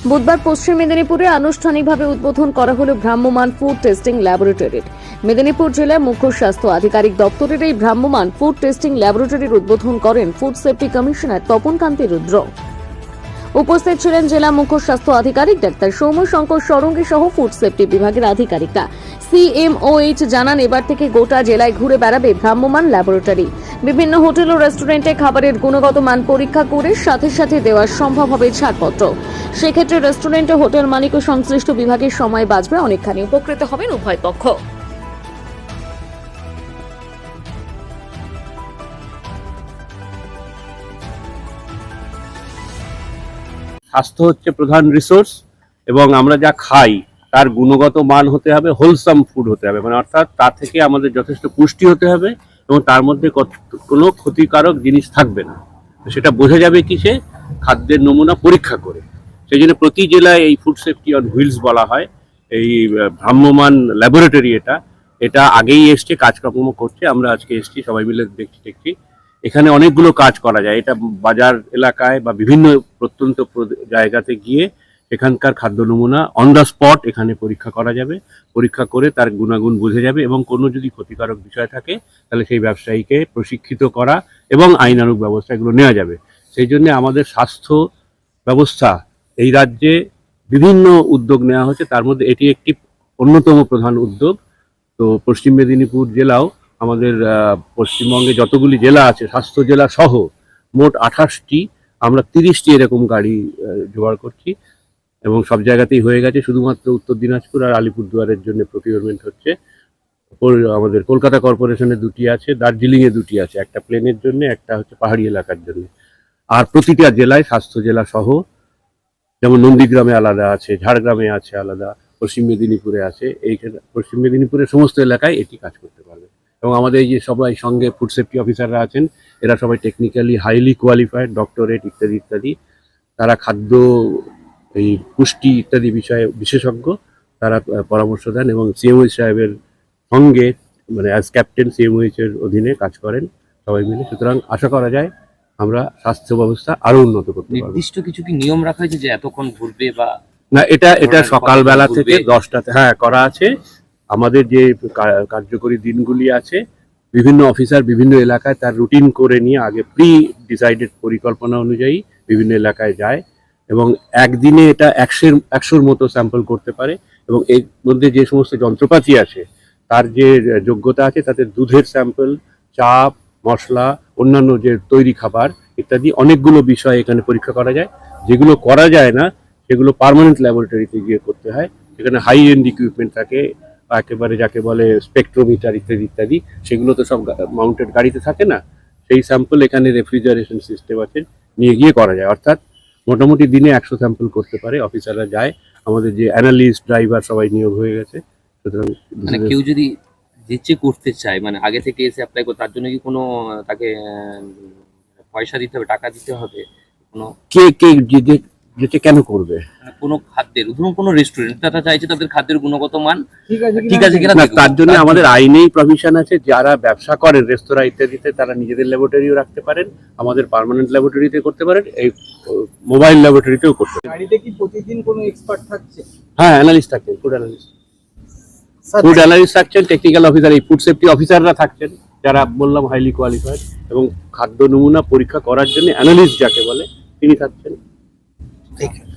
বুধবার পশ্চিম মেদিনীপুরে আনুষ্ঠানিকভাবে উদ্বোধন করা হলো ভ্রাম্যমাণ ফুড টেস্টিং ল্যাবরেটরির। মেদিনীপুর জেলার মুখ্য স্বাস্থ্য আধিকারিক দপ্তরের এই ভ্রাম্যমাণ ফুড টেস্টিং ল্যাবরেটরির উদ্বোধন করেন ফুড সেফটি কমিশনার তপন কান্তি রুদ্র। উপস্থিত ছিলেন জেলা মুখ্য স্বাস্থ্য আধিকারিক ডাক্তার সৌম্য শঙ্কর সরঙ্গী সহ ফুড সেফটি বিভাগের আধিকারিকরা। CMOH জানান, এবার থেকে গোটা জেলায় ঘুরে বেড়াবে ভ্রাম্যমাণ ল্যাবরেটরি। বিভিন্ন হোটেল ও রেস্টুরেন্টে খাবারের গুণগত মান পরীক্ষা করে সাথে সাথে দেওয়া সম্ভব হবে ছাড়পত্র। সেক্ষেত্রে রেস্টুরেন্ট ও হোটেল মালিক ও সংশ্লিষ্ট বিভাগের সময় বাঁচবে, অনেকখানি উপকৃত হবেন উভয় পক্ষ। স্বাস্থ্য হচ্ছে প্রধান রিসোর্স এবং আমরা যা খাই তার গুণগত মান হতে হবে, হোলসাম ফুড হতে হবে, মানে অর্থাৎ তা থেকে আমাদের যথেষ্ট পুষ্টি হতে হবে এবং তার মধ্যে কোনো ক্ষতিকারক জিনিস থাকবে না। সেটা বোঝা যাবে কিসে? খাদ্যের নমুনা পরীক্ষা করে। সেই জন্য প্রতি জেলায় এই ফুড সেফটি অন হুইলস বলা হয়। এই ভ্রাম্যমাণ ল্যাবরেটরি এটা আগেই এসছে, কাজকর্ম করছে। আমরা আজকে এসছি, সবাই মিলে দেখছি। এখানে অনেকগুলো কাজ করা যায়। এটা বাজার এলাকায় বা বিভিন্ন প্রত্যন্ত জায়গাতে গিয়ে এখানকার খাদ্য নমুনা অন দ্য স্পট এখানে পরীক্ষা করা যাবে। পরীক্ষা করে তার গুণাগুণ বোঝা যাবে এবং কোনো যদি ক্ষতিকারক বিষয় থাকে তাহলে সেই ব্যবসায়ীকে প্রশিক্ষিত করা এবং আইনানুগ ব্যবস্থা এগুলো নেওয়া যাবে। সেই জন্য আমাদের স্বাস্থ্য ব্যবস্থা এই রাজ্যে বিভিন্ন উদ্যোগ নেওয়া হচ্ছে, তার মধ্যে এটি একটি অন্যতম প্রধান উদ্যোগ। তো পশ্চিম মেদিনীপুর জেলাও আমাদের পশ্চিমবঙ্গে যতগুলি জেলা আছে স্বাস্থ্য জেলা সহ মোট 28টি, আমরা 30টি এরকম গাড়ি জোগাড় করছি এবং সব জায়গাতেই হয়ে গেছে। শুধুমাত্র উত্তর দিনাজপুর আর আলিপুরদুয়ারের জন্য প্রকিউরমেন্ট হচ্ছে। আমাদের কলকাতা কর্পোরেশনে 2টি আছে, দার্জিলিংয়ে 2টি আছে, একটা প্লেনের জন্য, একটা হচ্ছে পাহাড়ি এলাকার জন্য। আর প্রতিটা জেলায় স্বাস্থ্য জেলা সহ, যেমন নন্দীগ্রামে আলাদা আছে, ঝাড়গ্রামে আছে আলাদা, পশ্চিম মেদিনীপুরে আছে। এইখানে পশ্চিম মেদিনীপুরের সমস্ত এলাকায় এটি কাজ করতে পারবে। এবং আমাদের এই যে সবাই সঙ্গে ফুড সেফটি অফিসাররা আছেন, এরা সবাই টেকনিক্যালি হাইলি কোয়ালিফাইড, ডক্টরেট ইত্যাদি। তারা খাদ্য, এই পুষ্টি ইত্যাদি বিষয়ে বিশেষজ্ঞ। তারা পরামর্শ দেন এবং CMOH সাহেবের সঙ্গে, মানে অ্যাজ ক্যাপ্টেন CMOH এর অধীনে কাজ করেন সবাই মিলে। সুতরাং আশা করা যায় আমরা স্বাস্থ্য ব্যবস্থা আরো উন্নত করতে পারবো। নির্দিষ্ট কিছু কি নিয়ম রাখা হয়েছে যে এতক্ষণ ঘুরবে বা না? এটা সকালবেলা থেকে 10টাতে করা আছে। আমাদের যে কার্যকরী দিনগুলি আছে, বিভিন্ন অফিসার বিভিন্ন এলাকায় তার রুটিন করে নিয়ে আগে প্রি ডিসাইডেড পরিকল্পনা অনুযায়ী বিভিন্ন এলাকায় যায় এবং একদিনে এটা 100-র মতো স্যাম্পল করতে পারে। এবং এর মধ্যে যে সমস্ত যন্ত্রপাতি আছে তার যে যোগ্যতা আছে, তাতে দুধের স্যাম্পল, চাপ, মশলা, অন্যান্য যে তৈরি খাবার ইত্যাদি অনেকগুলো বিষয় এখানে পরীক্ষা করা যায়। যেগুলো করা যায় না সেগুলো পার্মানেন্ট ল্যাবরেটরিতে গিয়ে করতে হয়। সেখানে হাই এন্ড ইকুইপমেন্ট থাকে, একেবারে যাকে বলে স্পেকট্রোমিটার ইত্যাদি। সেগুলো তো সব মাউন্টেড গাড়িতে থাকে না। সেই স্যাম্পল এখানে রেফ্রিজারেশন সিস্টেম আছে, নিয়ে গিয়ে করা যায়। অর্থাৎ মোটামুটি দিনে 100 স্যাম্পল করতে পারে, অফিসাররা যায়। আমাদের যে অ্যানালিস্ট, ড্রাইভার সবাই নিয়োগ হয়ে গেছে। সুতরাং মানে কেউ যদি যেচে করতে চায়, মানে আগে থেকে এসে অ্যাপ্লাই করে, তার জন্য কি কোনো তাকে পয়সা দিতে হবে, টাকা দিতে হবে? কোনো কে যেতে কেন করবে? কোনো খাদ্যের, ধরুন কোনো রেস্টুরেন্ট তারা চাইছে তাদের খাদ্যের গুণগত মান ঠিক আছে কিনা, তার জন্য আমাদের আইনেই প্রভিশন আছে। যারা ব্যবসা করেন রেস্তোরাঁ ইত্যাদিতে, তারা নিজেদের ল্যাবরেটরিও রাখতে পারেন, আমাদের পার্মানেন্ট ল্যাবরেটরিতে করতে পারেন, এই মোবাইল ল্যাবরেটরিতেও করতে পারেন। গাড়িতে কি প্রতিদিন কোনো এক্সপার্ট থাকছে? অ্যানালিস্ট থাকছেন, ফুড অ্যানালিস্ট থাকছেন, টেকনিক্যাল অফিসার, এই ফুড সেফটি অফিসাররা থাকছেন, যারা বললাম হাইলি কোয়ালিফাইড, এবং খাদ্য নমুনা পরীক্ষা করার জন্য অ্যানালিস্ট যাকে বলে তিনি থাকছেন। ঠিক আছে।